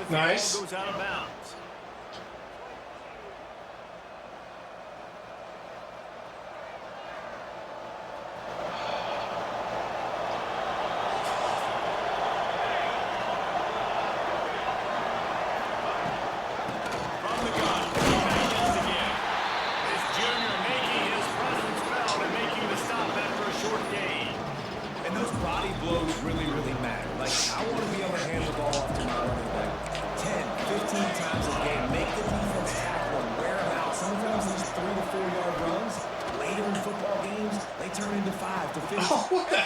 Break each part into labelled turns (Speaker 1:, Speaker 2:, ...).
Speaker 1: if the ball goes out of bounds.
Speaker 2: Oh, what the?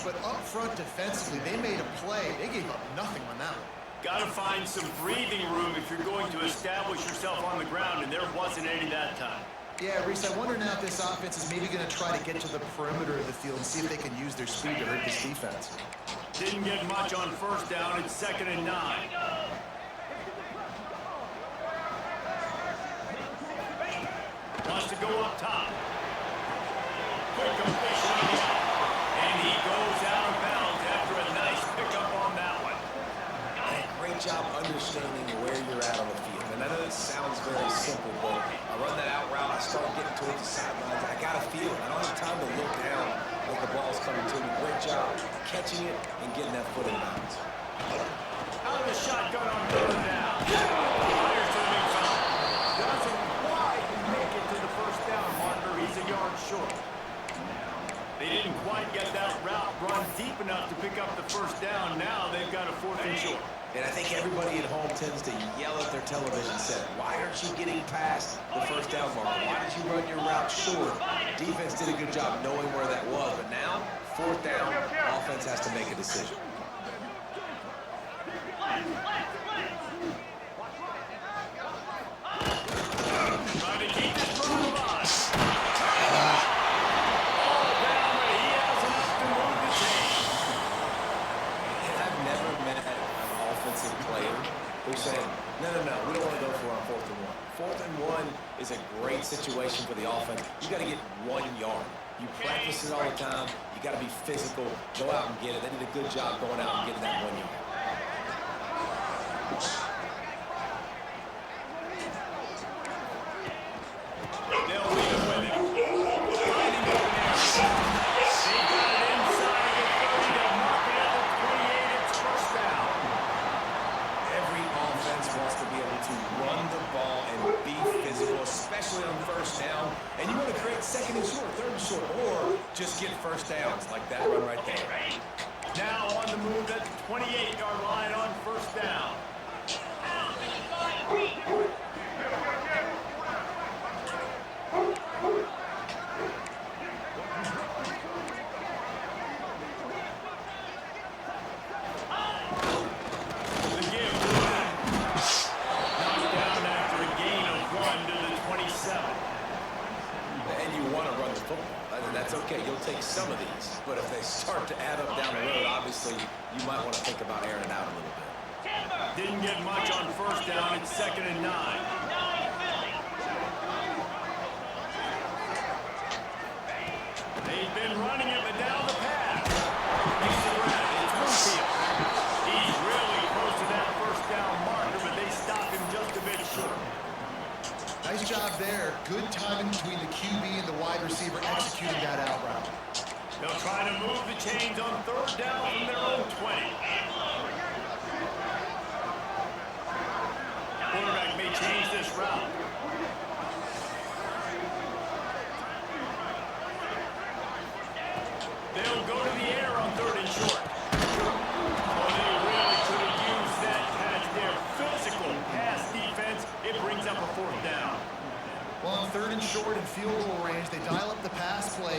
Speaker 3: But up front defensively, they made a play. They gave up nothing on that one.
Speaker 1: Got to find some breathing room if you're going to establish yourself on the ground, and there wasn't any that time.
Speaker 3: Yeah, Reese, I wonder now if this offense is maybe going to try to get to the perimeter of the field and see if they can use their speed to hurt this defense.
Speaker 1: Didn't get much on first down. It's 2nd and 9. Wants to go up top. Quick completion on the out. And he goes out of bounds after a nice pickup on that one.
Speaker 4: Great job understanding where you're at on the field. And I know this sounds very simple, but I run that out route, I start getting towards the sidelines. I got to feel it. I don't have time to look down as the ball's coming to me. Great job catching it and getting that foot in bounds.
Speaker 1: Out of the shotgun on 3rd down. Fires to the big foul. Doesn't quite make it to the first down marker. He's a yard short. They didn't quite get that route run deep enough to pick up the first down. Now they've got a 4th and short.
Speaker 4: And I think everybody at home tends to yell at their television set, why aren't you getting past the first down marker? Why did you run your route short? Defense did a good job knowing where that was. But now, 4th down, offense has to make a decision.
Speaker 1: Trying to keep this move alive.
Speaker 4: They're saying, no, we don't want to go for it on 4th and 1. 4th and 1 is a great situation for the offense. You got to get 1 yard. You practice it all the time. You got to be physical. Go out and get it. They did a good job going out and getting that 1 yard.
Speaker 1: They'll lead it with him. Finding open areas. They got it inside the 30. They'll mark it at the 28. It's first down.
Speaker 4: Every offense wants to be able to run the ball and be physical, especially on first down. And you want to create 2nd and short, 3rd and short, or just get first downs like that run right there.
Speaker 1: Now on the move at the 28-yard line on first down.
Speaker 4: That's okay, you'll take some of these, but if they start to add up down the road, obviously, you might want to think about airing it out a little bit.
Speaker 1: Didn't get much on first down, it's 2nd and 9. They've been running it, but down the path. He's the grab, it's Winfield. He's really close to that first down marker, but they stop him just a bit short.
Speaker 3: Nice job there. Good timing between the QB and the wide receiver executing that out route.
Speaker 1: They'll try to move the chains on 3rd down from their own 20. Quarterback may change this route.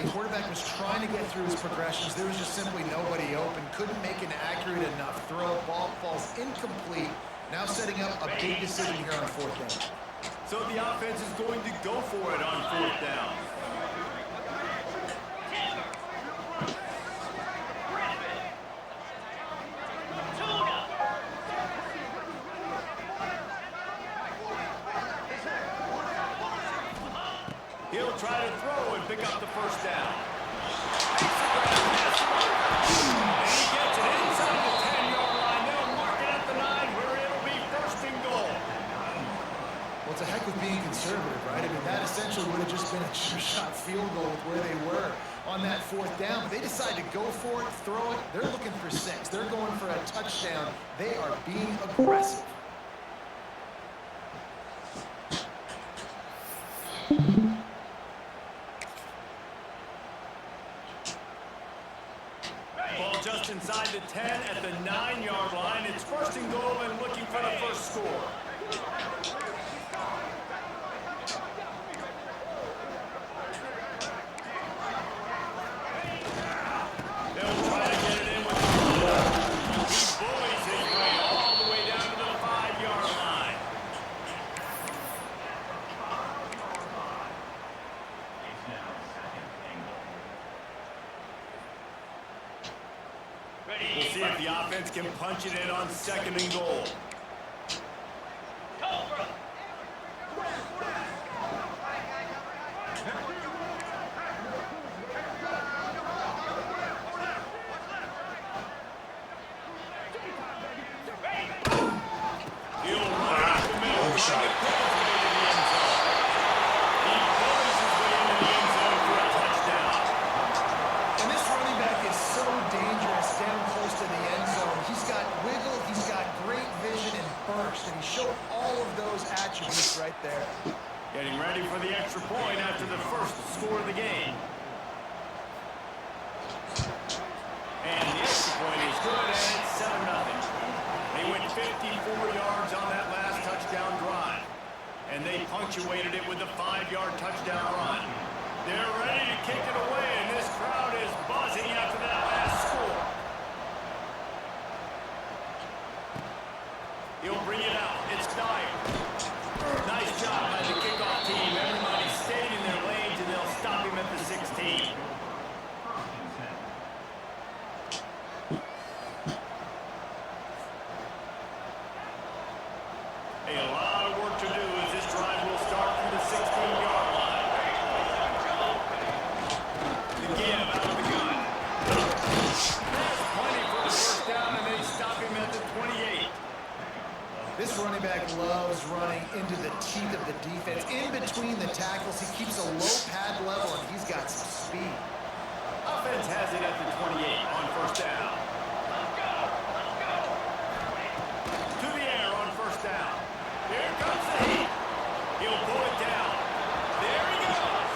Speaker 3: The quarterback was trying to get through his progressions. There was just simply nobody open. Couldn't make an accurate enough throw. Ball falls incomplete. Now setting up a big decision here on 4th down.
Speaker 1: So the offense is going to go for it on 4th down. He'll try to throw and pick up the 1st down. And he gets it inside the 10-yard line. They'll mark it at the 9 where it'll be 1st and goal.
Speaker 3: Well, it's a heck of being conservative, right? I mean, that essentially would have just been a sure-shot field goal with where they were on that 4th down. But they decide to go for it, throw it. They're looking for 6. They're going for a touchdown. They are being aggressive.
Speaker 1: Ball just inside the 10 at the 9-yard line. It's 1st and goal and looking for the 1st score. They'll try to get it in with the ball. He bullies his way all the way down to the 5-yard line. We'll see if the offense can punch it in on 2nd and goal. He'll run out the middle. He bullies his way into the end zone for a touchdown.
Speaker 3: And this running back is so dangerous down close to the end zone. He's got wiggle, he's got great vision and burst, and he showed all of those attributes right there.
Speaker 1: Getting ready for the extra point after the 1st score of the game. And the extra point is good, and it's 7-0. They went 54 yards on that last touchdown drive. And they punctuated it with a 5-yard touchdown run. They're ready to kick it away, and this crowd is buzzing after that last score. He'll bring it out. It's Dyer. Nice job by the kickoff team. Everybody stayed in their lanes, and they'll stop him at the 16. A lot of work to do as this drive will start from the 16-yard line. The give out of the gun. There's plenty for the 1st down, and they stop him at the 28.
Speaker 3: This running back loves running into the teeth of the defense. In between the tackles, he keeps a low pad level, and he's got some speed.
Speaker 1: Offense has it at the 28 on 1st down. To the air on 1st down. Here comes the heat. He'll pull it down. There he goes.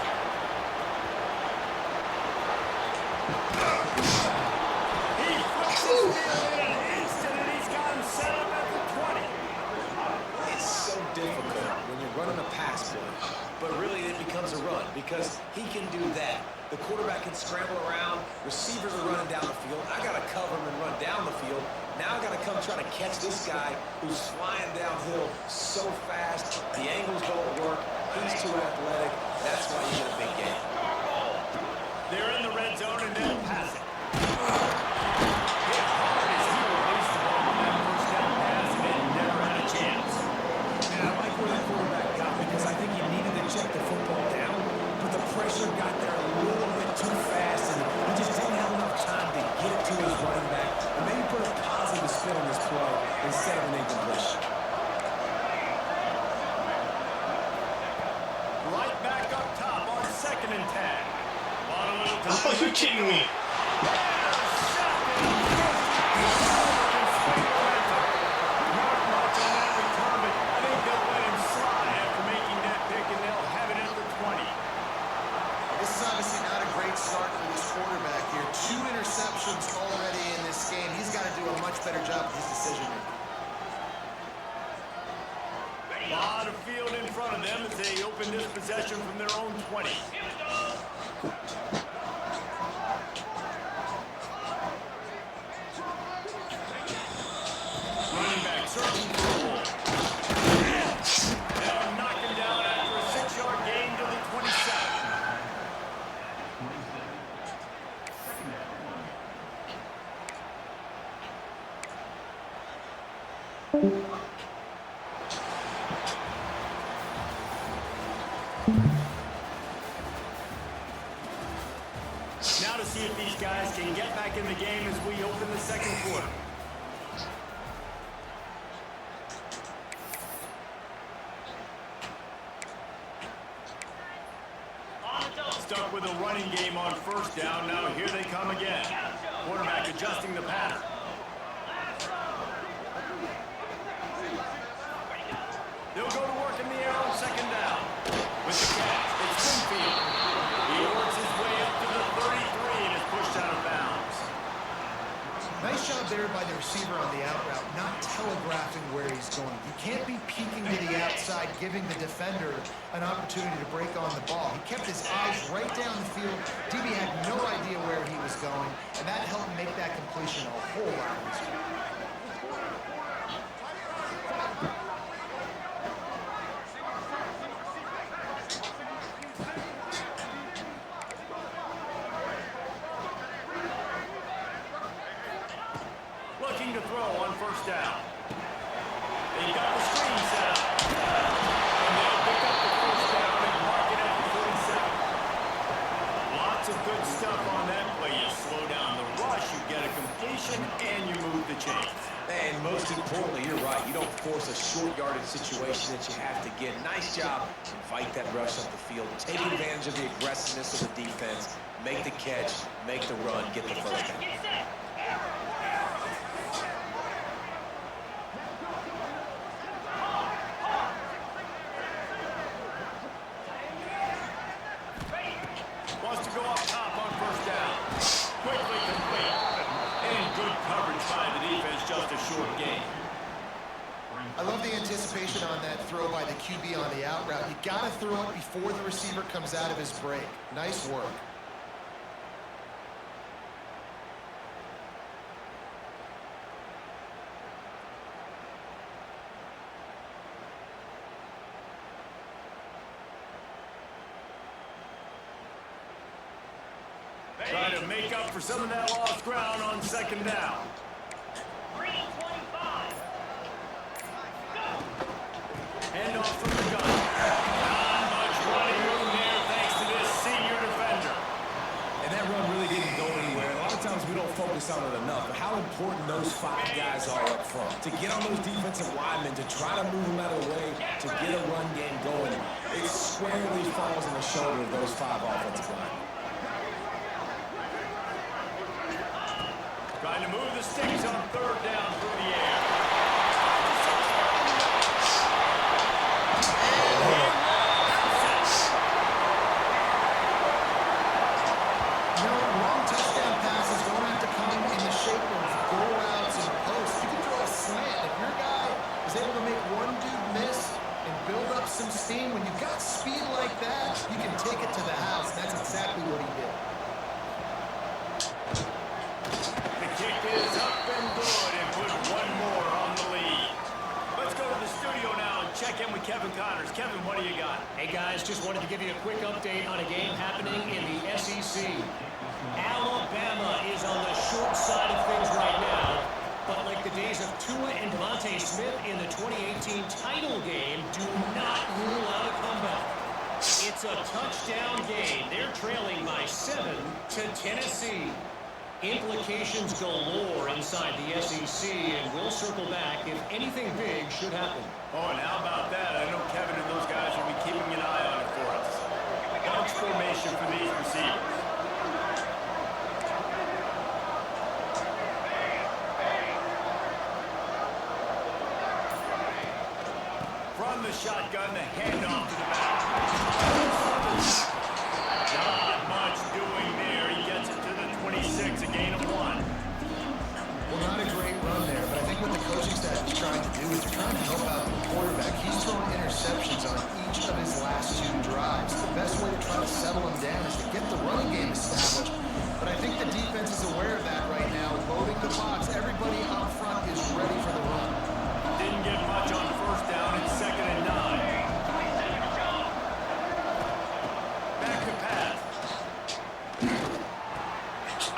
Speaker 1: He flips his field in an instant, and he's got him set up at the 20.
Speaker 4: It's so difficult when you're running a pass play, but really it becomes a run because he can do that. The quarterback can scramble around. Receivers are running down the field. I got to cover him and run down the field. Now I got to come try to catch this guy who's flying downhill so fast. The angles don't work. He's too athletic. That's why you get a big game.
Speaker 1: They're in the red zone, and they'll pass it. Hit hard as he released the ball on that 1st down pass, and it never had a chance.
Speaker 2: And I like where that quarterback got because I think he needed to check the football down, but the pressure got there a little bit too fast, and he just didn't have enough time to get it to his running back and maybe put a positive spin on this play instead of an incompletion.
Speaker 1: Right back up top on 2nd and 10. Bought a little time.
Speaker 5: Oh, you kidding me?
Speaker 3: This is obviously not a great start for this quarterback here. 2 interceptions already in this game. He's got to do a much better job with his decision-making.
Speaker 1: A lot of field in front of them as they open this possession from their own 20. Now to see if these guys can get back in the game as we open the second quarter. Stuck with a running game on first down. Now here they come again. Quarterback adjusting the pattern. They'll go to work in the air on second down. With the catch, it's Winfield. He works his way up to the 33 and is pushed out of bounds.
Speaker 3: Nice job there by the receiver on the out route, not telegraphing where he's going. You can't be peeking to the outside, giving the defender an opportunity to break on the ball. He kept his eyes right down the field. DB had no idea where he was going, and that helped make that completion a whole lot easier.
Speaker 1: Looking to throw on first down. They got the screen set up. And they'll pick up the first down and mark it at the 47. Lots of good stuff on that play. You slow down the rush, you get a completion, and you move the chains.
Speaker 4: And most importantly, you're right. You don't force a short yardage situation that you have to get. Nice job. Invite that rush up the field. Take advantage of the aggressiveness of the defense. Make the catch. Make the run. Get the first down.
Speaker 1: Wants to go up top on first down. Quickly complete. And good coverage by the defense, just a short game.
Speaker 3: I love the anticipation on that throw by the QB on the out route. You got to throw it before the receiver comes out of his break. Nice work.
Speaker 1: Trying to make up for some of that lost ground on second down. Hand off from the gun. Not much running room there thanks to this senior defender.
Speaker 4: And that run really didn't go anywhere. A lot of times we don't focus on it enough, but how important those 5 guys are up front. To get on those defensive linemen, to try to move them out of the way, to get a run game going, it squarely falls on the shoulder of those 5 offensive linemen.
Speaker 1: Trying to move the sticks on third down through the air.
Speaker 3: Long touchdown passes don't have to come in the shape of go routes and posts. You can throw a slant. If your guy is able to make one dude miss and build up some steam, when you've got speed like that, you can take it to the house. And that's exactly what he did.
Speaker 1: Kick is up and good and put one more on the lead. Let's go to the studio now and check in with Kevin Connors. Kevin, what do you got?
Speaker 5: Hey guys, just wanted to give you a quick update on a game happening in the SEC. Alabama is on the short side of things right now, but like the days of Tua and Devontae Smith in the 2018 title game, do not rule out a comeback. It's a touchdown game. They're trailing by 7 to Tennessee. Implications galore inside the SEC, and we'll circle back if anything big should happen.
Speaker 1: Oh, and how about that? I know Kevin and those guys will be keeping an eye on it for us. Bunch formation for these receivers. From the shotgun, the handoff to the back. Not much doing there. He gets it to the 26, a gain of 1.
Speaker 3: Well, not a great run there, but I think what the coaching staff is trying to do is they're trying to help out the quarterback. He's throwing interceptions on each of his last 2 drives. The best way to try to settle him down is to get the running game established. But I think the defense is aware of that right now, loading the box. Everybody up front is ready for the run.
Speaker 1: Didn't get much on first down. It's 2nd and 9. Back to pass.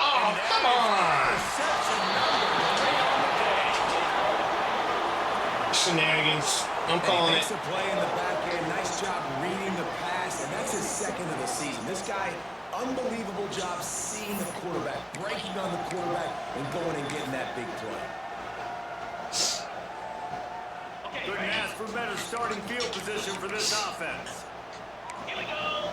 Speaker 3: Oh, come on!
Speaker 1: Reception number 3 on the day.
Speaker 6: Shenanigans. I'm calling it.
Speaker 4: Makes a play in the back end. Nice job reading the pass, and that's his second of the season. This guy, unbelievable job seeing the quarterback, breaking on the quarterback, and going and getting that big play.
Speaker 1: Couldn't ask for better starting field position for this offense.
Speaker 5: Here we go.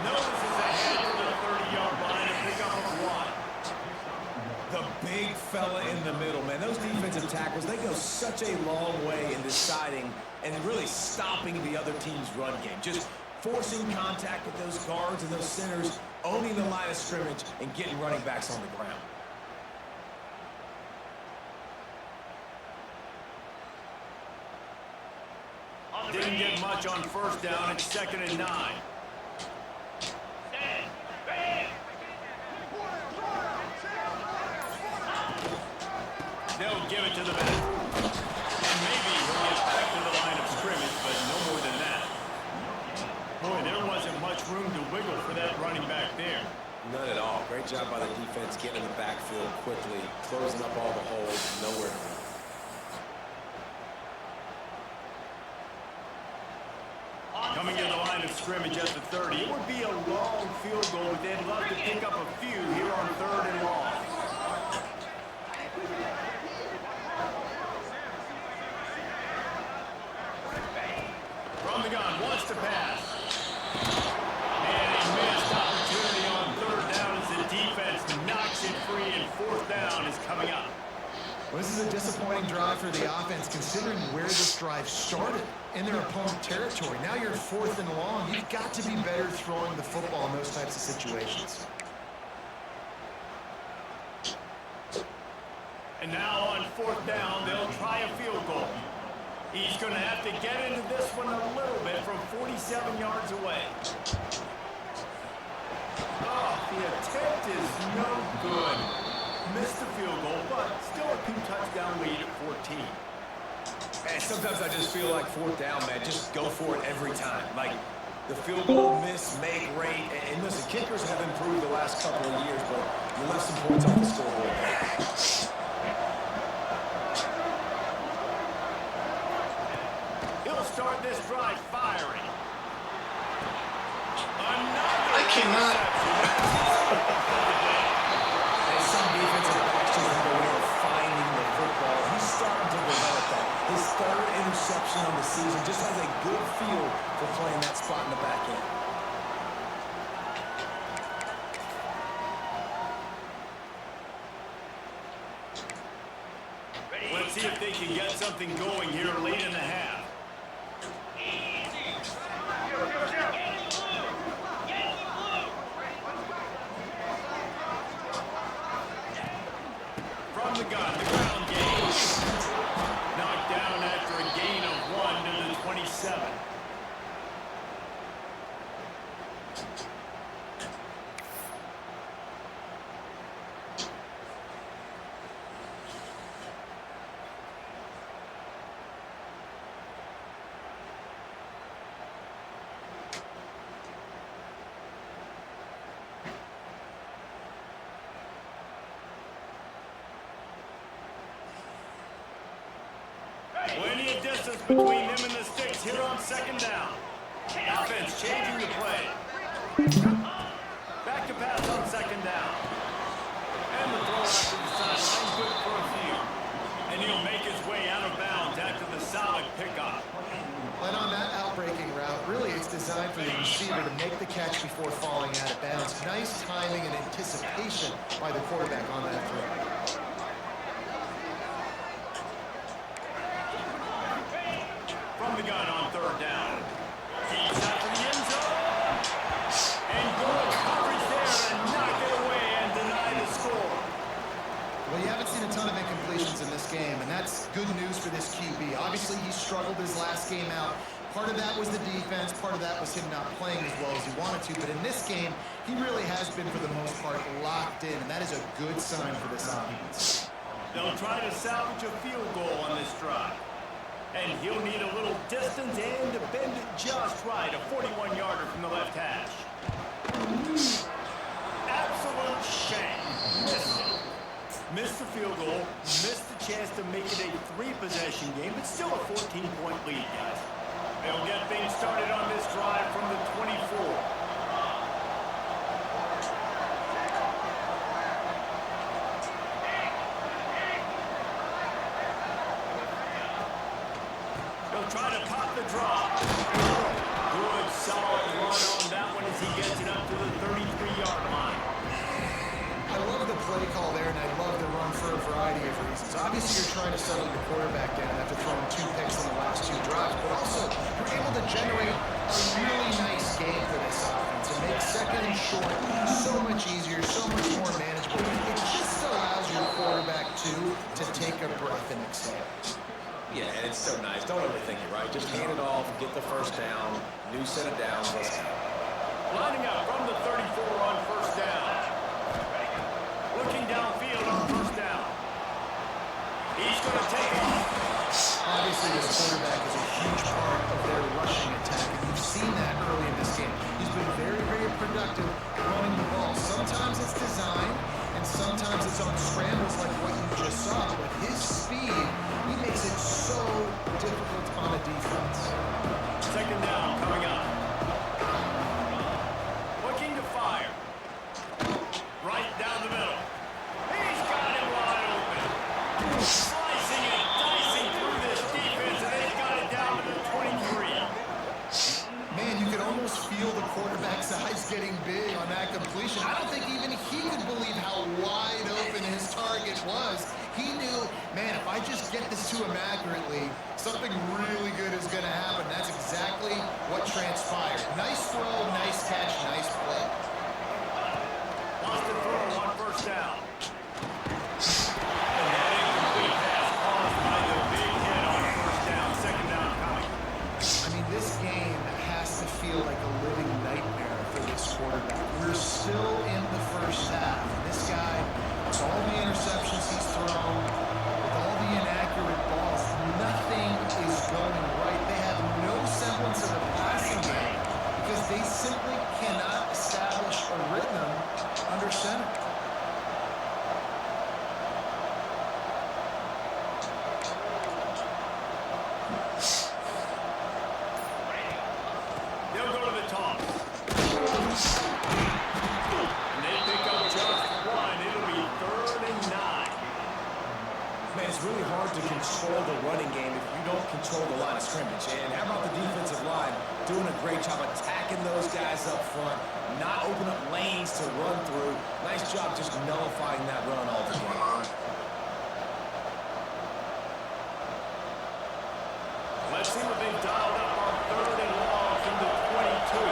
Speaker 1: Notices ahead to the 30-yard line and pick up a one.
Speaker 4: The big fella in the middle, man. Those defensive tackles, they go such a long way in deciding and really stopping the other team's run game. Just forcing contact with those guards and those centers, owning the line of scrimmage, and getting running backs on the ground.
Speaker 1: Didn't get much on first down. It's 2nd and 9. They'll give it to the back. And maybe he'll get back to the line of scrimmage, but no more than that. Boy, there wasn't much room to wiggle for that running back there.
Speaker 4: None at all. Great job by the defense getting in the backfield quickly, closing up all the holes, nowhere to run.
Speaker 1: Coming to the line of scrimmage at the 30. It would be a long field goal, but they'd love to pick up a few here on 3rd and long. From the gun, wants to pass. And a missed opportunity on 3rd down as the defense knocks it free, and 4th down is coming up.
Speaker 3: Well, this is a disappointing drive for the offense, considering where this drive started in their opponent territory. Now you're 4th and long. You've got to be better throwing the football in those types of situations.
Speaker 1: And now on 4th down, they'll try a field goal. He's going to have to get into this one a little bit from 47 yards away. Oh, the attempt is no good. Missed the field goal, but still a 2-touchdown lead at 14.
Speaker 4: And sometimes I just feel like 4th down, man. Just go for it every time. Like the field goal miss, make rate. And listen, kickers have improved the last couple of years, but you left some points off the scoreboard.
Speaker 1: He'll start this drive firing. Another
Speaker 6: I cannot.
Speaker 4: Some defensive backs just have a way of finding the football. He's starting to develop that. His 3rd interception on the season just has a good feel for playing that spot in the back end.
Speaker 1: Let's see if they can get something going here late in the half. From the gun, the ground game. Knocked down after a gain of 1 to the 27. Plenty of distance between him and the sticks here on 2nd down. Offense changing the play. Back to pass on 2nd down. And the throw out to the sideline, good for a few. And he'll make his way out of bounds after the solid pickoff.
Speaker 3: And on that outbreaking route, really it's designed for the receiver to make the catch before falling out of bounds. Nice timing and anticipation by the quarterback on that throw.
Speaker 1: From the gun on 3rd down. He's out to the end zone. And good coverage there and knock it away and deny the score.
Speaker 3: Well, you haven't seen a ton of incompletions in this game, and that's good news for this QB. Obviously, he struggled his last game out. Part of that was the defense. Part of that was him not playing as well as he wanted to. But in this game, he really has been, for the most part, locked in, and that is a good sign for this offense.
Speaker 1: They'll try to salvage a field goal on this drive. And he'll need a little distance and to bend it just right. A 41-yarder from the left hash. Absolute They'll try to pop the draw. Good, solid run on that one as he gets it up to the 33-yard line.
Speaker 3: I love the play call there, and I love the run for a variety of reasons. Obviously, you're trying to settle your quarterback down after throwing 2 picks in the last 2 drives, but also you're able to generate a really nice game for this offense. It makes second and short so much easier, so much more manageable. It just allows your quarterback to take a breath and exhale.
Speaker 4: Yeah, and it's so nice. Don't overthink it, right? Just hand it off, get the first down, new set of downs, let's go.
Speaker 1: Lining up from the 34 on first down. Looking downfield on first down. He's going to take off.
Speaker 3: Obviously, this quarterback is a huge part of their rushing attack, and you've seen that early in this game. He's been very, very productive running the ball. Sometimes it's design, and sometimes it's on scrambles like what you just saw. But his speed, he makes it so difficult on a defense.
Speaker 1: Second down coming up. Looking to fire. Right down the middle. He's got it wide open. Slicing and dicing through this defense, and they've got it down to the 23.
Speaker 3: Man, you could almost feel the quarterback's eyes getting big on that completion. I don't think even he could believe how wide open his target was. He knew, man, if I just get this to him accurately, something really good is going to happen. That's exactly what transpired. Nice throw, nice catch, nice play.
Speaker 1: Lost the throw on first down. And that incomplete pass caused by the big hit on first down. Second down coming.
Speaker 3: I mean, this game has to feel like a living nightmare for this quarterback. We're still in the first half. This guy, with all the interceptions he's thrown, with all the inaccurate balls, nothing is going right. They have no semblance of a passing game because they simply cannot establish a rhythm under center.
Speaker 1: They'll go to the toss. And they pick up just one. It'll be 3rd and 9.
Speaker 4: Man, it's really hard to control the running game if you don't control the line of scrimmage. And how about the defensive line doing a great job attacking those guys up front, not open up lanes to run through. Nice job just nullifying that run altogether.
Speaker 1: Let's see what they've dialed up on 3rd and long from the 22.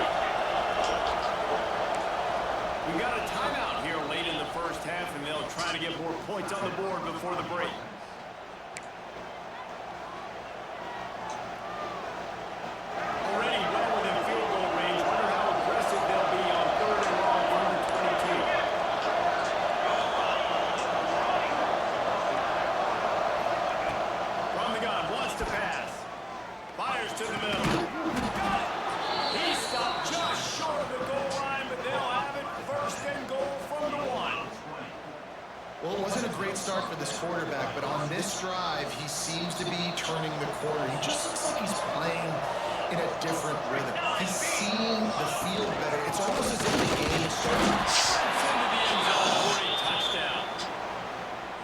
Speaker 1: We've got a timeout here late in the first half, and they'll try to get more points on the board before the break. Already well within field goal range. Wonder how aggressive they'll be on 3rd and long from the 22. From the gun, wants to pass. Fires to the middle. Got it! He stopped just short of the goal line, but they'll have it 1st and goal from the 1.
Speaker 3: Well, it wasn't a great start for this quarterback, but on this drive, he seems to be turning the corner. He just looks like he's playing in a different rhythm. He's seeing the field better. It's almost as if the game started.
Speaker 1: That's into the end zone for a touchdown.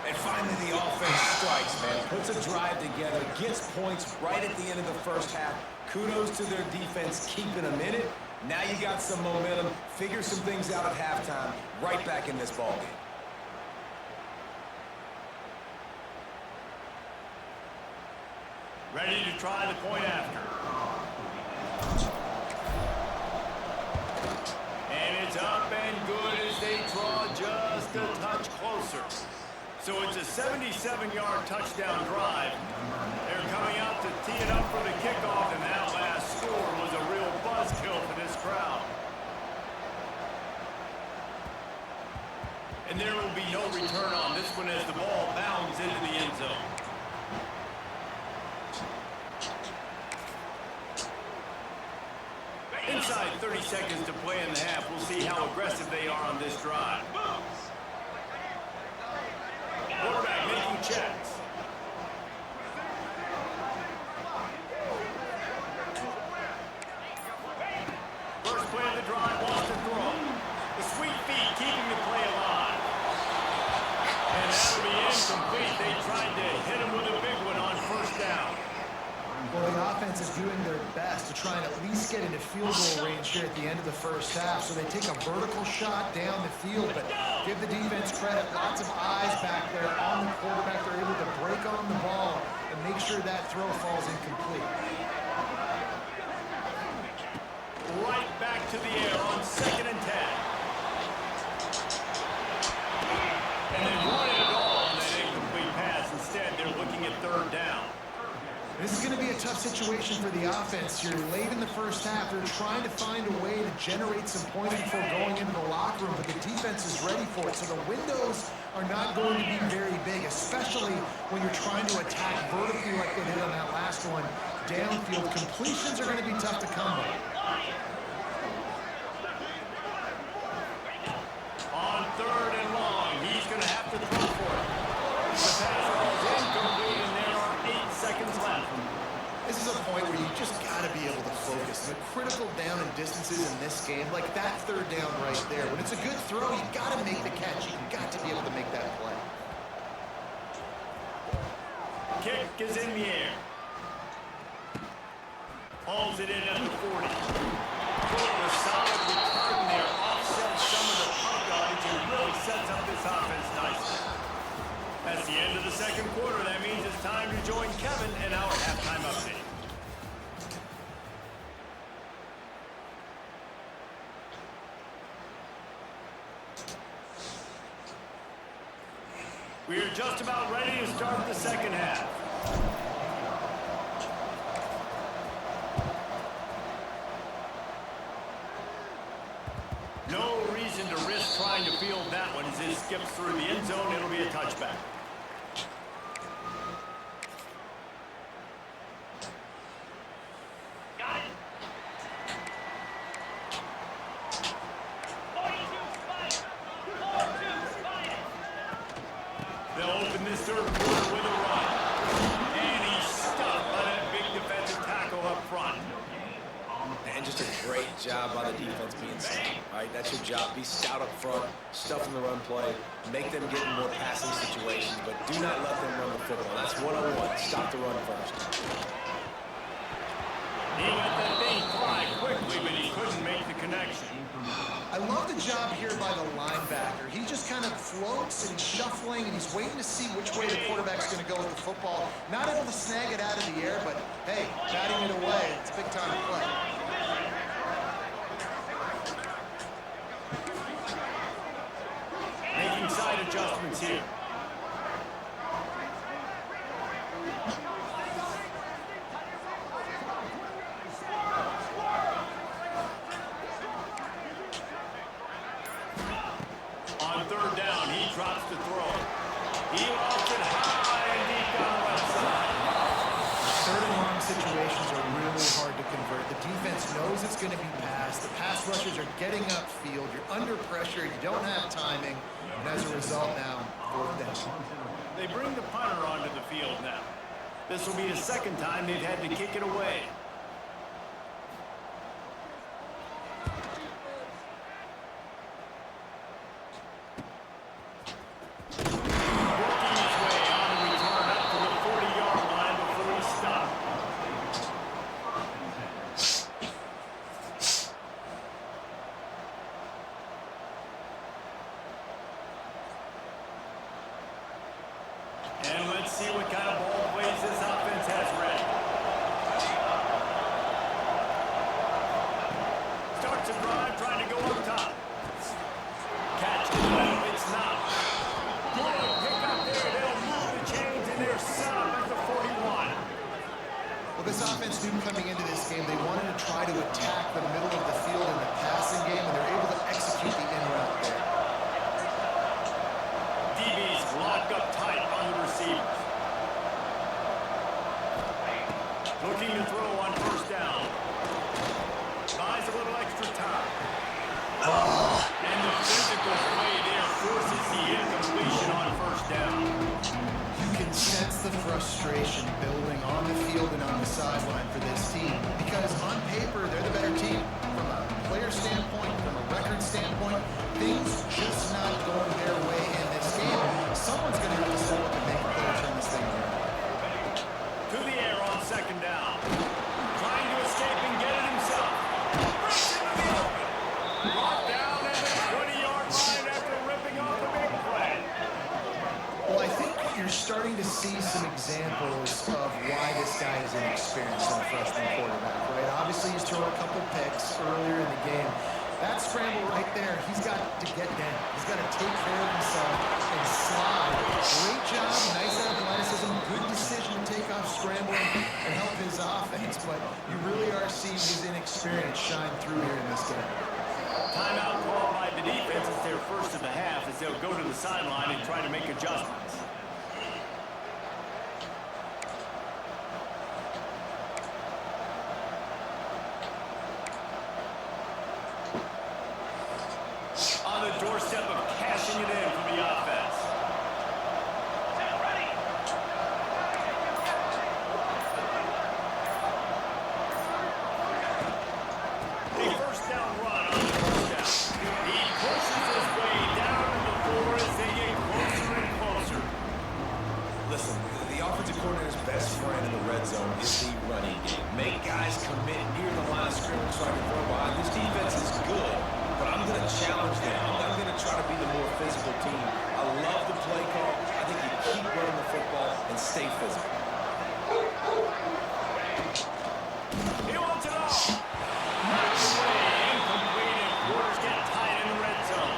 Speaker 4: And finally the offense strikes, man. Puts a drive together, gets points right at the end of the first half. Kudos to their defense keeping them in it. Now you got some momentum. Figure some things out at halftime. Right back in this ballgame.
Speaker 1: Ready to try the point after. And it's up and good as they draw just a touch closer. So it's a 77-yard touchdown drive. They're coming out to tee it up for the kickoff, and that last score was a real buzzkill for this crowd. And there will be no return on this one as the ball bounds into the end zone. Inside 30 seconds to play in the half. We'll see how aggressive they are on this drive. Quarterback making checks. First play of the drive, wants to throw. The sweet feet keeping the play alive. And that'll be incomplete. They tried to hit him with a big one on first down.
Speaker 3: Well, the offense is doing their best to try and at least get into field goal range here at the end of the first half. So they take a vertical shot down the field, but give the defense credit. Lots of eyes back there on the quarterback. They're able to break on the ball and make sure that throw falls incomplete.
Speaker 1: Right back to the air on 2nd and 10. And they wanted it all on that incomplete pass. Instead, they're looking at 3rd down.
Speaker 3: This is going to be a tough situation for the offense here. Late in the first half, they're trying to find a way to generate some points before going into the locker room, but the defense is ready for it. So the windows are not going to be very big, especially when you're trying to attack vertically like they did on that last one. Downfield completions are going to be tough to come by.
Speaker 1: On 3rd and long, he's going to have to throw for it. The pass falls incomplete, and there are 8 seconds left.
Speaker 3: This is a point where you just got to be able to focus. The critical down and distances in this game, like that 3rd down right there. When it's a good throw, you got to make the catch. You got to be able to make that play.
Speaker 1: Kick is in the air. Hauls it in at the 40. A solid return there offsets some of the punt yardage and really sets up this offense nicely. That's the end of the 2nd quarter. That means it's time to join Kevin in our halftime update. We are just about ready to start the 2nd half. No reason to risk trying to field that one as it skips through the end zone. It'll be a touchback. Got it. They'll open this 3rd quarter with a run. And he's stuffed by that big defensive tackle up front.
Speaker 4: And just a great job by the defense being stout. All right, that's your job. Be stout up front, stuff in the run play, make them get in more passing situations, but do not let them run the football. That's 1-on-1. Stop the run first.
Speaker 1: He let that thing fly quickly, but he couldn't make the connection.
Speaker 3: I love the job here by the linebacker. He just kind of floats and he's shuffling and he's waiting to see which way the quarterback's going to go with the football. Not able to snag it out of the air, but hey, batting it away. It's a big time play.
Speaker 1: Making side adjustments here. On 3rd down, he drops to throw. He lofts it high and deep down the left side.
Speaker 3: 3rd and long situations are really hard to convert. The defense knows it's going to be passed. The pass rushers are getting upfield. You're under pressure. You don't have timing. And as a result now, 4th down.
Speaker 1: They bring the punter onto the field now. This will be the 2nd time they've had to kick it away. Working his way on a return up to the 40-yard line before he stopped. And let's see what kind of ball plays this offense has ready. Starts a drive trying to go up top. Catch it, well, it's not. Good pick up there. They'll move the chains and they're set up at the 41.
Speaker 3: Well, this offense knew coming into this game, they wanted to try to attack the middle of the field in the passing game, and they're able to execute the in route there.
Speaker 1: DBs locked up tight on the receivers. Looking to throw on 1st down. Buys a little extra time. And the physical play there forces the incompletion on 1st down.
Speaker 3: You can sense the frustration building on the field and on the sideline for this team, because on paper, they're the better team. From a player standpoint, from a record standpoint, things just not going their way in this game. Someone's going to have to step up and make a play to turn this thing around.
Speaker 1: To the air on 2nd down.
Speaker 3: see some examples of why this guy is inexperienced in a freshman quarterback, right? Obviously, he's thrown a couple picks earlier in the game. That scramble right there, he's got to get down. He's got to take care of himself and slide. Great job, nice athleticism, good decision to take off scrambling and help his offense, but you really are seeing his inexperience shine through here in this game.
Speaker 1: Timeout called by the defense. It's their first of the half as they'll go to the sideline and try to make adjustments. On the doorstep of cashing it in for the offense. A first down run on the first down. He pushes his way down to the floor as they get closer and closer.
Speaker 4: Listen, the offensive coordinator's best friend in the red zone is the running game. Make guys commit near the line of scrimmage so I can throw behind. This defense is good, but I'm going to challenge them. I'm going to try to be the more physical team. I love the play call. I think you keep running the football and stay physical.
Speaker 1: He wants it all. Knocked away, incomplete, and quarters get tied in the red zone.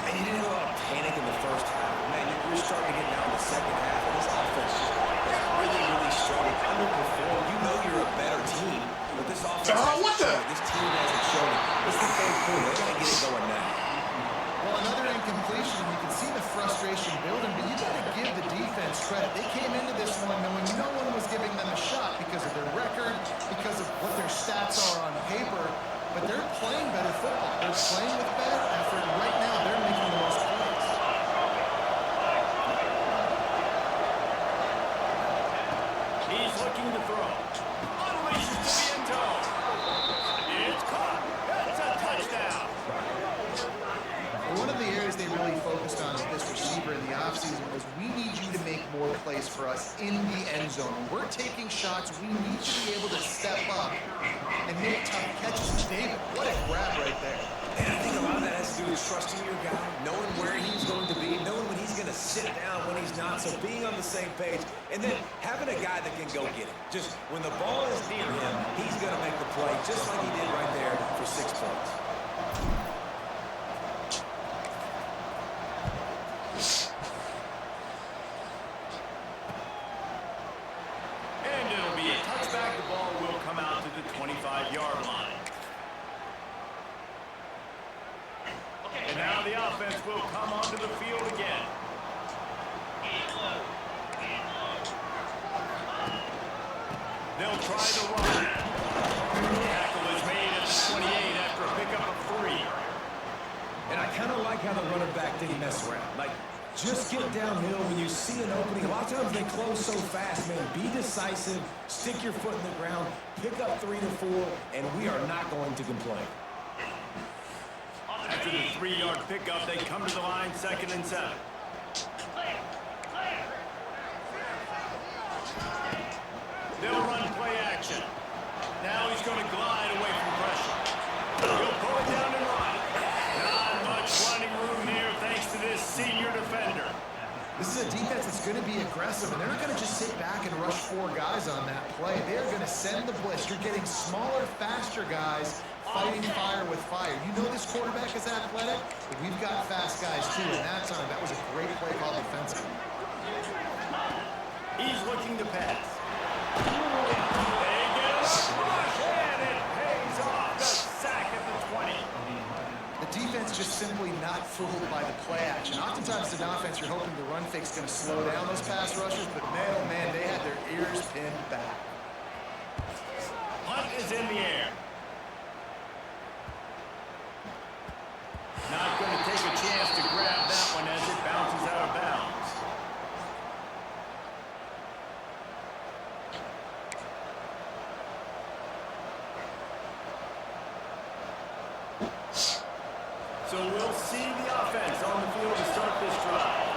Speaker 4: And you didn't have a lot of panic in the first half. Man, you're starting to get down the second half, and this offense is really struggled, underperformed. You know you're a better team, but this offense this team hasn't shown it. It's the third quarter. They got to get it going now.
Speaker 3: Well, another incompletion, you can see the frustration building, but you got to give the defense credit. They came into this one knowing no one was giving them a shot because of their record, because of what their stats are on paper, but they're playing better football. They're playing with better effort. Right now, they're making the most plays.
Speaker 1: He's looking to throw. Unleashes to the end zone. It's caught. It's a touchdown.
Speaker 3: One of the areas they really focused on with this receiver in the offseason was we need you to make more plays for us in the end zone. When we're taking shots, we need you to be able to step up and make tough catches. David, what a grab right there.
Speaker 4: And I think a lot of that has to do with trusting your guy, knowing where he's going to be, knowing when he's going to sit down, when he's not, so being on the same page, and then having a guy that can go get it. Just when the ball is near him, he's going to make the play, just like he did right there for 6 points.
Speaker 1: And it'll be a touchback. The ball will come out to the 25-yard line. And now the offense will come onto the field again. They'll try the run. Tackle is made at the 28 after a pickup of 3.
Speaker 4: And I kind of like how the running back didn't mess around. Like, just get downhill when you see an opening. A lot of times they close so fast, man. Be decisive, stick your foot in the ground, pick up 3 to 4, and we are not going to complain.
Speaker 1: After the 3-yard pickup, they come to the line, 2nd and 7. They'll run play action. Now he's going to glide away from pressure. He'll pull it down and run. Not much running room here thanks to this senior defender.
Speaker 3: This is a defense that's going to be aggressive, and they're not going to just sit back and rush 4 guys on that play. They're going to send the blitz. You're getting smaller, faster guys fighting fire with fire. You know this quarterback is athletic, but we've got fast guys too, and that time, that was a great play call defensively.
Speaker 1: He's looking to pass. They get a rush, and it pays off. The sack at the 20.
Speaker 3: The defense just simply not fooled by the play action. Oftentimes in offense, you're hoping the run fake's going to slow down those pass rushers, but man, oh man, they had their ears pinned back.
Speaker 1: Punt is in the air. Not going to take a chance to grab that one as it bounces out of bounds. So we'll see the offense on the field to start this drive.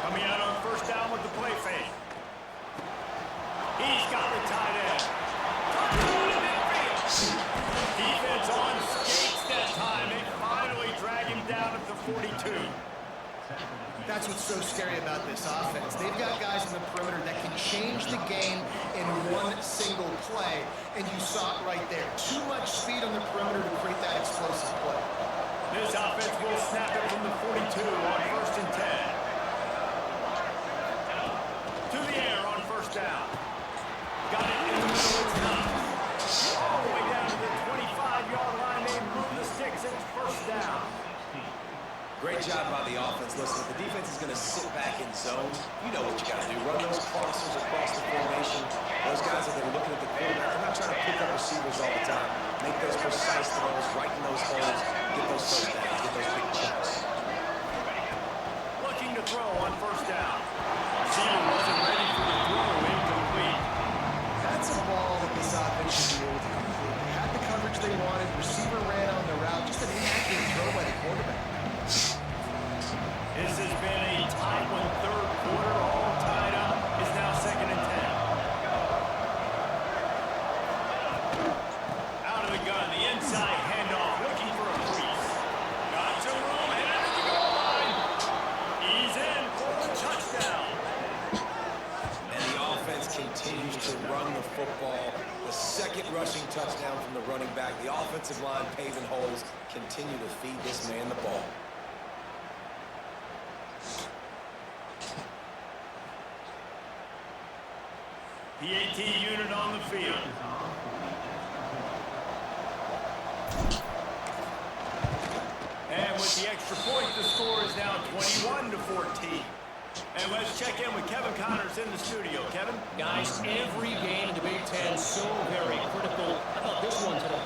Speaker 1: Coming out on 1st down with the play fake. He's got the tight end. Touchdown in midfield. Defense on skates that time. They finally drag him down at the 42.
Speaker 3: That's what's so scary about this offense. They've got guys in the perimeter that can change the game in one single play, and you saw it right there. Too much speed on the perimeter to create that explosive play.
Speaker 1: This offense will snap it from the 42 on 1st and 10. To the air on 1st down. Got it in the middle, it's not. All the way down to the 25-yard line. They move the sticks, it's 1st down.
Speaker 4: Great job by the offense. Listen, if the defense is going to sit back in zone, you know what you got to do. Run those crossers across the formation. Those guys that are looking at the quarterback, they're not trying to pick up receivers all the time. Make those precise throws, right in those holes, get those first downs, get those big chunks.
Speaker 1: Looking to throw on 1st down. Receiver wasn't ready for the throw, incomplete.
Speaker 3: That's a ball that this offense should be able to complete. They had the coverage they wanted. Receiver ran on the route. Just an inaccurate throw by the quarterback.
Speaker 1: This has been a tight one, 3rd quarter, all tied up. It's now 2nd and 10. Out of the gun, the inside handoff, looking for a crease. Got some room, headed to the goal line. He's in for the touchdown.
Speaker 4: And the offense continues to run the football. The 2nd rushing touchdown from the running back. The offensive line paving holes. Continue to feed this man the ball.
Speaker 1: PAT unit on the field. And with the extra point, the score is now 21-14. And let's check in with Kevin Connors in the studio. Kevin?
Speaker 5: Guys, every game in the Big Ten so very critical. How about this one today?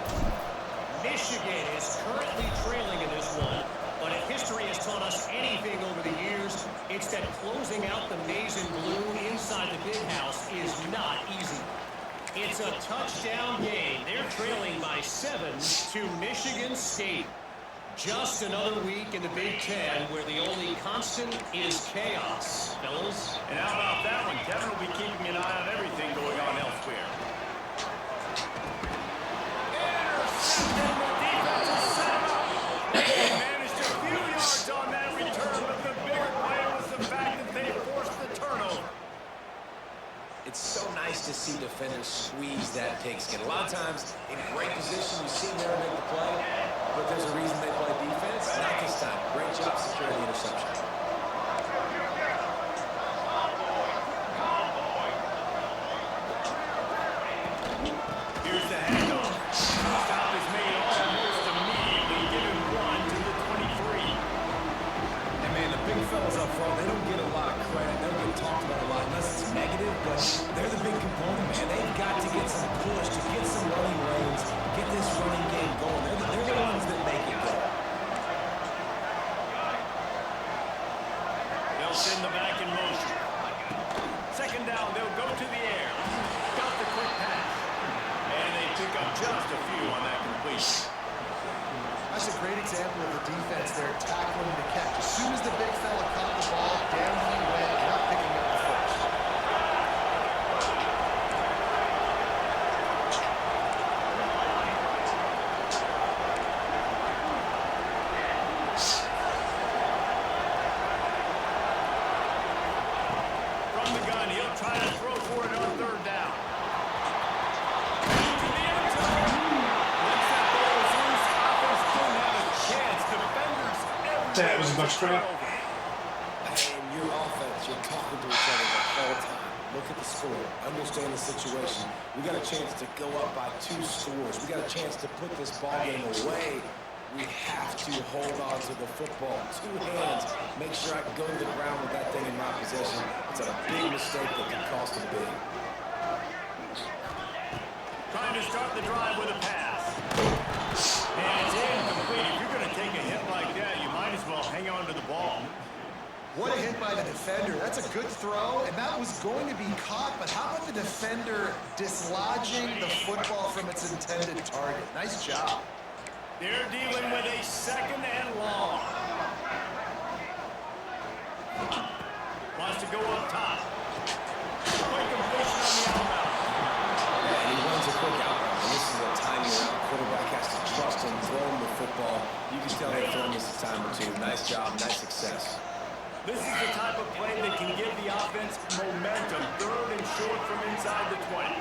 Speaker 5: Michigan is currently trailing in this one. But if history has taught us anything over the years, it's that closing out the maize and blue inside the big house is not easy. It's a touchdown game. They're trailing by 7 to Michigan State. Just another week in the Big Ten where the only constant is chaos, fellas.
Speaker 1: And how about that one? Kevin will be keeping an eye on everything going on elsewhere. Intercepted. The defense is set up. They managed a few yards on that return, but the bigger play was the fact that they forced the turnover.
Speaker 4: It's so nice to see defenders squeeze that pigskin. A lot of times, in great position, you see them there make the play, but there's a reason they play defense. Not this time. Great job securing the interception.
Speaker 1: Here's the handoff. Stop is made almost immediately, giving 1 to the 23.
Speaker 2: And man, the big fellas up front, they don't get a lot of credit. They don't get talked about a lot unless it's negative, but they're the big component, man. They've got to get some push, to get some running lanes, get this running game going. They're the ones that make it go.
Speaker 1: They'll send the back in motion. 2nd down, they'll go to the air. Got the quick pass. And they pick up just a few on that completion.
Speaker 3: That's a great example of the defense there tackling the catch. As soon as the big fella caught the ball, down he went, not picking up the first.
Speaker 1: From the gun, he'll try to throw for it on 3rd down. To the end zone. Once that ball was loose, offense didn't have a chance. Defenders everywhere.
Speaker 6: That was a bunch of crap.
Speaker 4: And your offense, you're talking to each other the whole time. Look at the score. Understand the situation. We got a chance to go up by 2 scores. We got a chance to put this ball game away. We have to hold on to the football. 2 hands. Make sure I can go to the ground with that thing in my possession. It's a big mistake that can cost them big.
Speaker 1: Trying to start the drive with a pass. And it's incomplete. If you're going to take a hit like that, you might as well hang on to the ball.
Speaker 3: What a hit by the defender. That's a good throw, and that was going to be caught, but how about the defender dislodging the football from its intended target? Nice job.
Speaker 1: They're dealing with a 2nd and long. Wants to go up top. Quick completion on the outbound.
Speaker 4: And he runs a quick out route. And this is a timing route. Quarterback has to trust him, throw him the football. You can tell they've thrown this a time or two. Nice job, nice success.
Speaker 1: This is the type of play that can give the offense momentum. Third and short from inside the 20.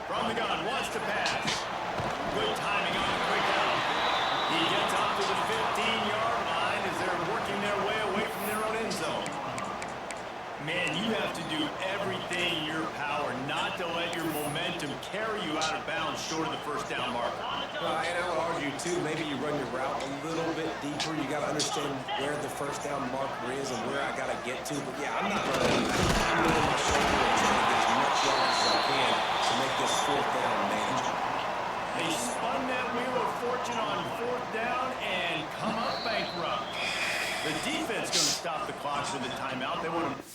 Speaker 1: From the gun, wants to pass. Good timing on the quick out. He gets up to the 15-yard line as they're working their way away from their own end zone. Man, you have to do everything in your power not to let your momentum carry you out of bounds short of the first down marker.
Speaker 4: And I would argue, too, maybe you run your route a little bit deeper. You got to understand where the first down marker is and where I got to get to. But, yeah, I'm not running. I'm rolling my shoulder and trying to get as much yards as I can to make this fourth down manageable.
Speaker 1: They spun that wheel of fortune on fourth down and come up bankrupt. The defense going to stop the clock with a timeout. They want to...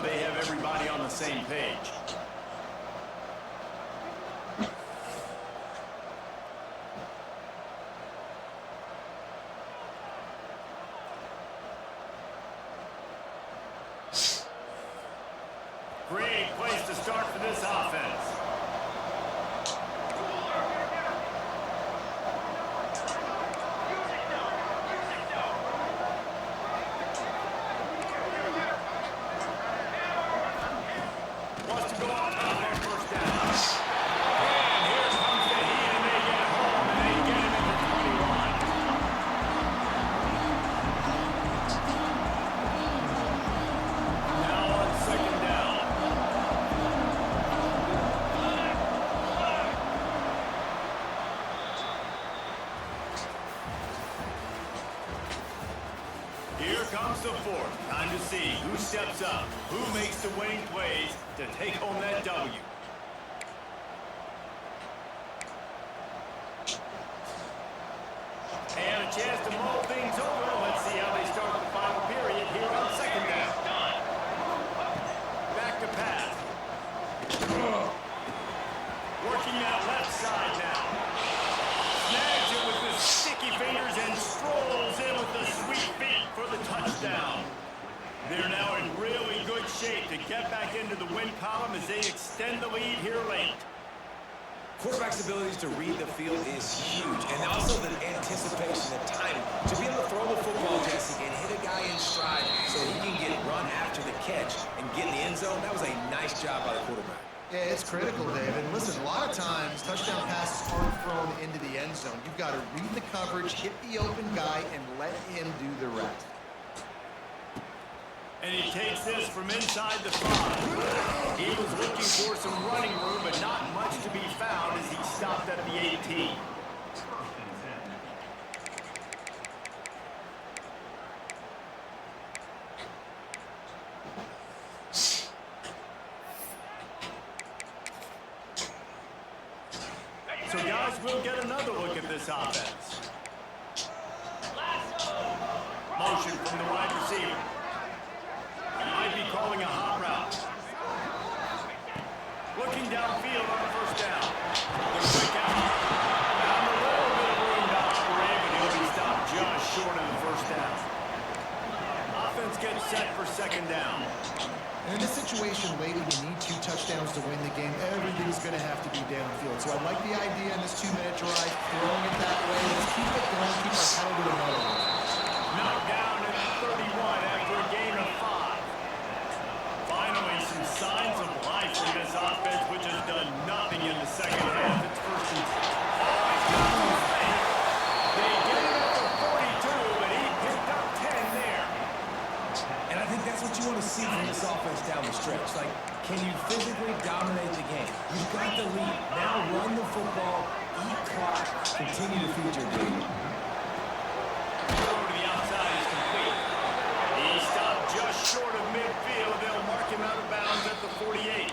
Speaker 1: They have everybody on the same page. Great place to start for this offense. Wants to go on top on first down. And here comes the heat, and they get home, and they get him at the 21. Now on second down. Here comes the fourth. Time to see who steps up, who makes the winning plays to take home that W. And a chance to mull things over. Let's see how they start the final period here on second down. Back to pass. Working that left side now. Snags it with his sticky fingers and strolls in with the sweet feet for the touchdown. They're now in really good shape to get back into the win column as they extend the lead here late.
Speaker 4: Quarterback's abilities to read the field is huge, and also the anticipation and timing. To be able to throw the football, Jesse, and hit a guy in stride so he can get run after the catch and get in the end zone, that was a nice job by the quarterback.
Speaker 3: Yeah, it's critical, David. Listen, a lot of times, touchdown passes aren't thrown into the end zone. You've got to read the coverage, hit the open guy, and let him do the rest.
Speaker 1: And he takes this from inside the 5. He was looking for some running room, but not much to be found as he stopped at the 18. So guys, we'll get another look at this offense. Motion from the wide receiver. Might be calling a hot route. Looking downfield on first down. The quick out. Found a little bit of room to operate, but he'll be stopped just short of the first down. Offense gets set for second down.
Speaker 3: And in this situation, late when you need 2 touchdowns to win the game, everything's going to have to be downfield. So I like the idea in this 2-minute drive, throwing it that way. Let's keep it going, keep our pedal to the metal.
Speaker 1: Knocked down at 31 after a gain of 5. Finally, some signs of life from this offense, which has done nothing in the second half. It's first and 10. They get it up to 42, but he picked up 10 there.
Speaker 4: And I think that's what you want to see from this offense down the stretch. Like, can you physically dominate the game? You've got the lead. Now run the football, eat clock, continue to feed your team.
Speaker 1: Throw to the outside is complete. He stopped just short of midfield. They'll mark him out of bounds at the 48.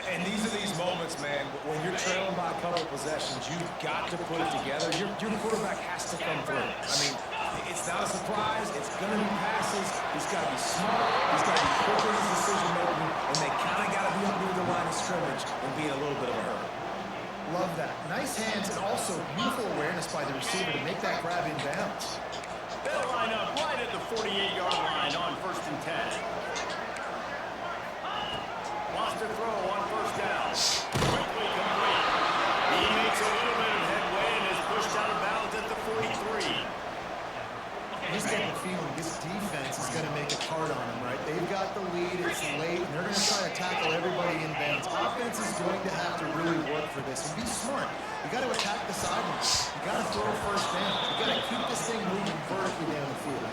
Speaker 4: And these are these moments, man, when you're trailing by a couple of possessions, you've got to put it together. Your quarterback has to come through. I mean, it's not a surprise. It's going to be passes. He's got to be smart. He's got to be quick in his decision-making, and they kind of got to be up near the line of scrimmage and be in a little bit of a hurry.
Speaker 3: Love that. Nice hands and also beautiful awareness by the receiver to make that grab in bounds.
Speaker 1: They'll line up right at the 48-yard line on 1st and 10. Lost to throw on 1st down. Quickly complete. He makes a little bit of headway and is pushed out of bounds at the 43.
Speaker 3: I just get the feeling this defense is going to make it hard on them, right? They've got the lead, it's late, and they're going to try to tackle everybody in bounds. Offense is going to have to really work for this and be smart. You got to attack the sidelines. You got to throw 1st down. You got to keep this thing moving vertically down the field.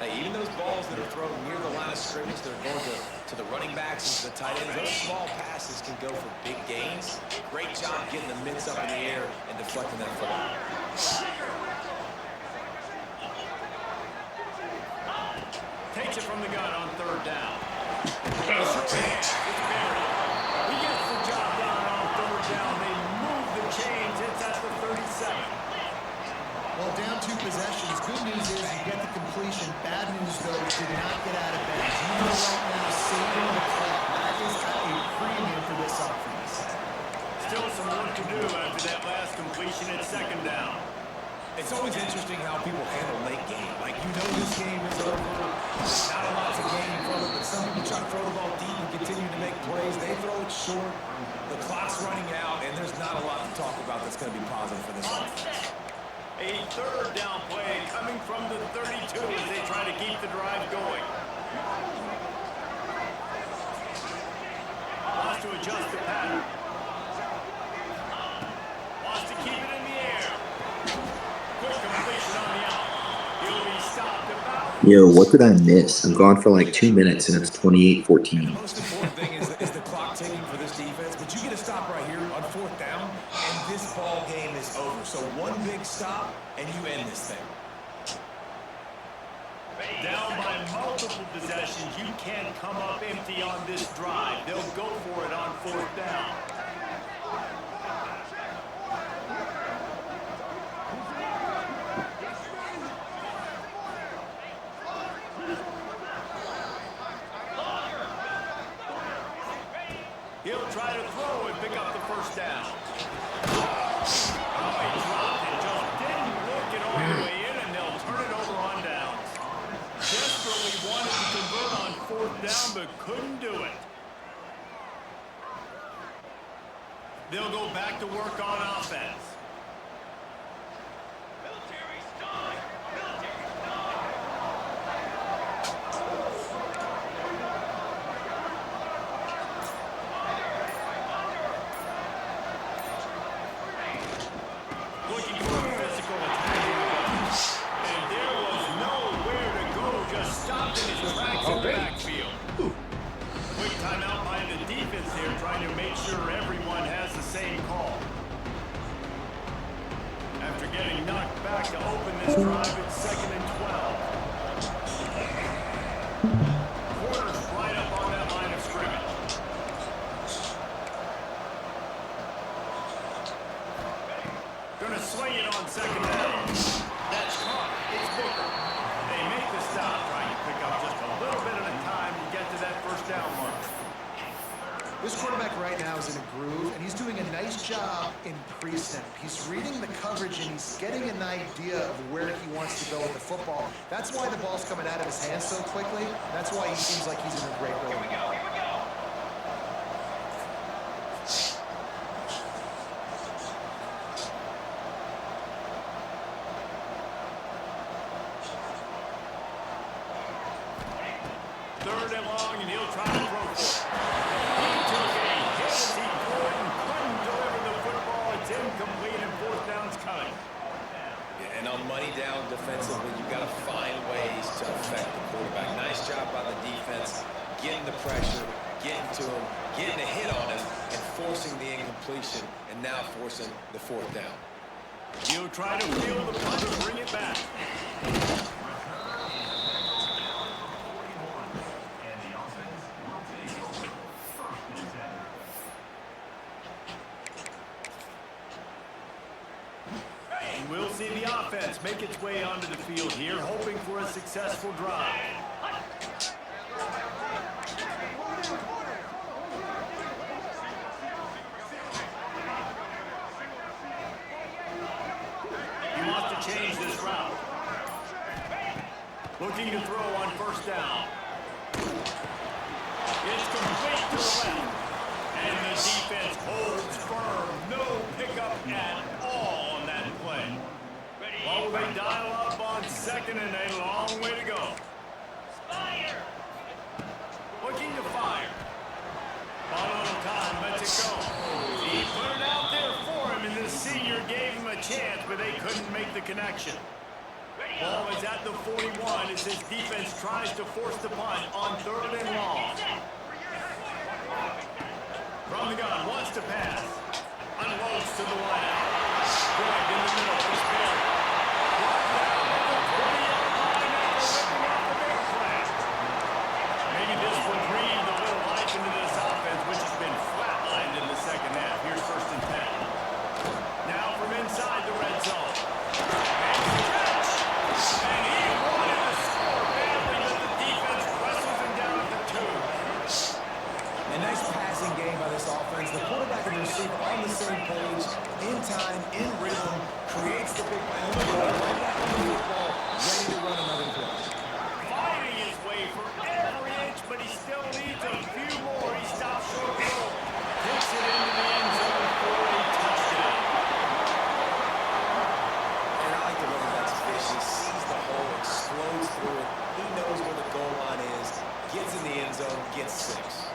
Speaker 4: Hey, even those balls that are thrown near the line of scrimmage, they're going to the running backs and to the tight ends. Those small passes can go for big gains. Great job getting the mitts up in the air and deflecting that football.
Speaker 1: Takes it from the gun on 3rd down. It's buried. He gets the job done on 3rd down. They move the chains. It's at the 37.
Speaker 3: Well, down 2 possessions. Good news is you get the completion. Bad news, though, did not get out of bounds. You know right now, saving the clock. That is at a premium for this offense.
Speaker 1: Still some work to do after that last completion at 2nd down.
Speaker 4: It's always interesting how people handle late game. Like, you know this game is over. Not a lot to gain from it, but some people try to throw the ball deep and continue to make plays. They throw it short. The clock's running out, and there's not a lot to talk about that's going to be positive for this offense.
Speaker 1: A 3rd down play coming from the 32 as they try to keep the drive going. Wants to adjust the pattern. Wants to keep it in the air. Quick completion on the out. He'll be stopped about.
Speaker 7: Yo, what did I miss? I'm gone for like 2 minutes and it's 28-14.
Speaker 4: The most important thing is the clock ticking for this defense, but you get a stop right here on 4th down, and this ball game is over. So one big stop, and you end this thing.
Speaker 1: Down by multiple possessions, you can't come up empty on this drive. They'll go for it on 4th down. He'll try to throw and pick up the 1st down. Oh, he dropped it. Just didn't look it all the way in, and they'll turn it over on downs. Desperately wanted to convert on 4th down, but couldn't do it. They'll go back to work on offense. Looking for a physical attack. And there was nowhere to go, just stopped in his tracks in the backfield. Quick timeout by the defense here, trying to make sure everyone has the same call. After getting knocked back to open this drive, it's 2nd and 12. Corners right up on that line of scrimmage. Gonna swing it on 2nd down. That's caught. It's Boca. They make the stop, trying to pick up just a little bit at a time to get to that 1st down mark.
Speaker 3: This quarterback right now is in a groove, and he's doing a nice job in pre-snap. He's reading the coverage, and he's getting an idea of where he wants to go with the football. That's why the ball's coming out of his hands so quickly. That's why he seems like he's in a great rhythm.
Speaker 1: Third and long, and he'll try to throw for it. He took a hit as he couldn't deliver the football. It's incomplete, and 4th down's coming.
Speaker 4: Yeah, and on money down defensively, you've got to find ways to affect the quarterback. Nice job by the defense, getting the pressure, getting to him, getting a hit on him, and forcing the incompletion, and now forcing the 4th down.
Speaker 1: He'll try to field the punt and bring it back. We'll see the offense make its way onto the field here, hoping for a successful drive. He wants to change this route. Looking to throw on first down. It's complete to the left. And the defense holds firm. No pickup at all on that play. Oh, they dial up on second and a long way to go. Fire! Looking to fire. On a little time, lets it go. He put it out there for him, and the senior gave him a chance, but they couldn't make the connection. Ball is at the 41 as his defense tries to force the punt on third and long. From the gun, wants to pass. Unloads to the left. Grabbed in the middle. It's Barry. Brought down at the 20-yard line after ripping off the big play. Maybe this will breathe a little life into this offense, which has been flatlined in the second half. Here's first and 10. Now from inside the red zone. And stretch. And he wanted to score badly, but the defense wrestles him down at the 2.
Speaker 2: A nice passing game by this offense. The quarterback and the receiver on the same page, in time, in rhythm, creates the big play. Right back on the football, ready to run another play.
Speaker 1: Fighting his way for every inch, but he still needs a few more. He stops short goal. Takes it into the end zone for a touchdown.
Speaker 2: And I like the way that's vicious. Sees the hole, explodes through it. He knows where the goal line is. Gets in the end zone, gets 6.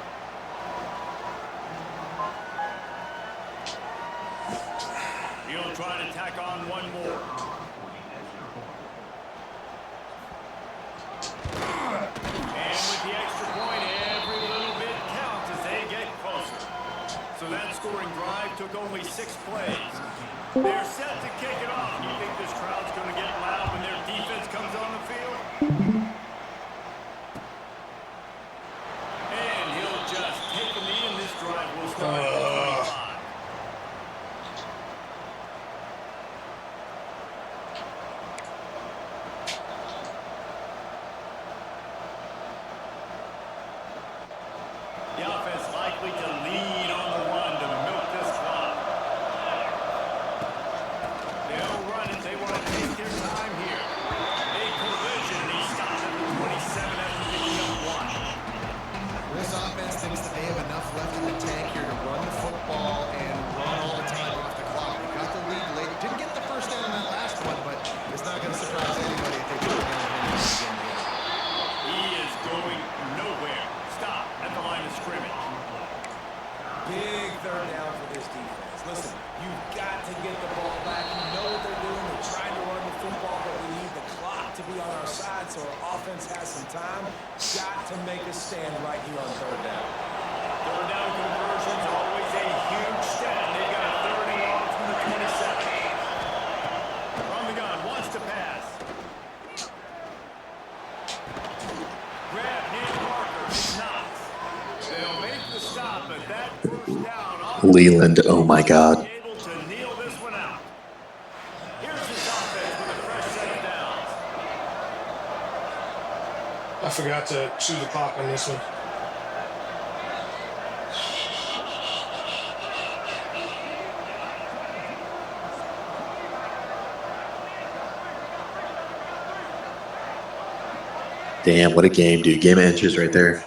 Speaker 1: He'll try to tack on one more. And with the extra point, every little bit counts as they get closer. So that scoring drive took only 6 plays. They're set to kick it off. You think this crowd's going to get loud when their defense comes on the field? And he'll just take the knee, and this drive will start at the 25. The offense likely to lead on the run to milk this clock. They'll run it. They want to take their time here. A collision. He stops at the 27 after picking up 1.
Speaker 3: This offense thinks that they have enough left in the tank here to run the football and run all the time off the clock. They got the lead late. Didn't get the first down on that last one, but it's not going to surprise anybody if they do it again here.
Speaker 1: He is going nowhere. Stop at the line of scrimmage.
Speaker 2: Big third down for this defense. Listen, you've got to get the ball back. You know what they're doing. They're trying to run the football, but we need the clock to be on our side so our offense has some time. Got to make a stand right here on third down.
Speaker 1: Third down conversion's always a huge stat. They've got a third and long from the 27. From the gun, wants to pass. Grab near the marker. It's not. They'll make the stop, but that first down off
Speaker 7: Leland, oh my God.
Speaker 1: able to kneel this one out. Here's this offense with a fresh set of downs.
Speaker 6: I forgot to chew the clock on this one.
Speaker 7: Damn, what a game, dude. Game of inches right there.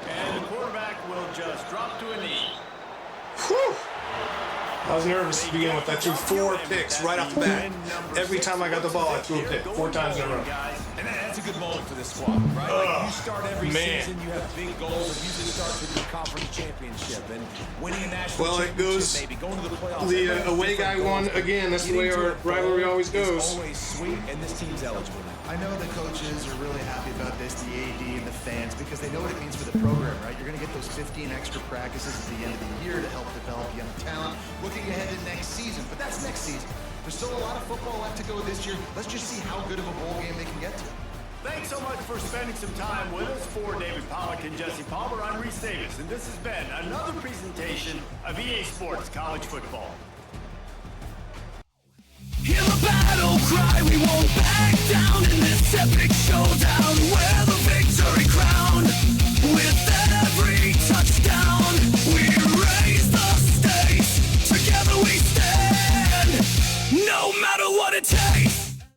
Speaker 1: And the quarterback will just drop to a knee.
Speaker 6: Whew. I was nervous to begin with. I threw 4 picks right off the bat. Every time I got the ball, I threw a pick 4 times in a row.
Speaker 2: And that's a good moment for this squad, right? Like you start every season, you have big goals. If you just start with your conference championship and winning a national championship, maybe going to the playoffs.
Speaker 6: The away guy won again. That's the way our rivalry always goes.
Speaker 2: Always sweet, and this team's eligible.
Speaker 3: I know the coaches are really happy about this, the AD and the fans, because they know what it means for the program, right? You're going to get those 15 extra practices at the end of the year to help develop young talent, looking ahead to next season. But that's next season. There's still a lot of football left to go this year. Let's just see how good of a bowl game they can get to.
Speaker 1: Thanks so much for spending some time with us. For David Pollack and Jesse Palmer, I'm Reese Davis, and this has been another presentation of EA Sports College Football.
Speaker 8: Hear the battle cry, we won't back down in this epic showdown.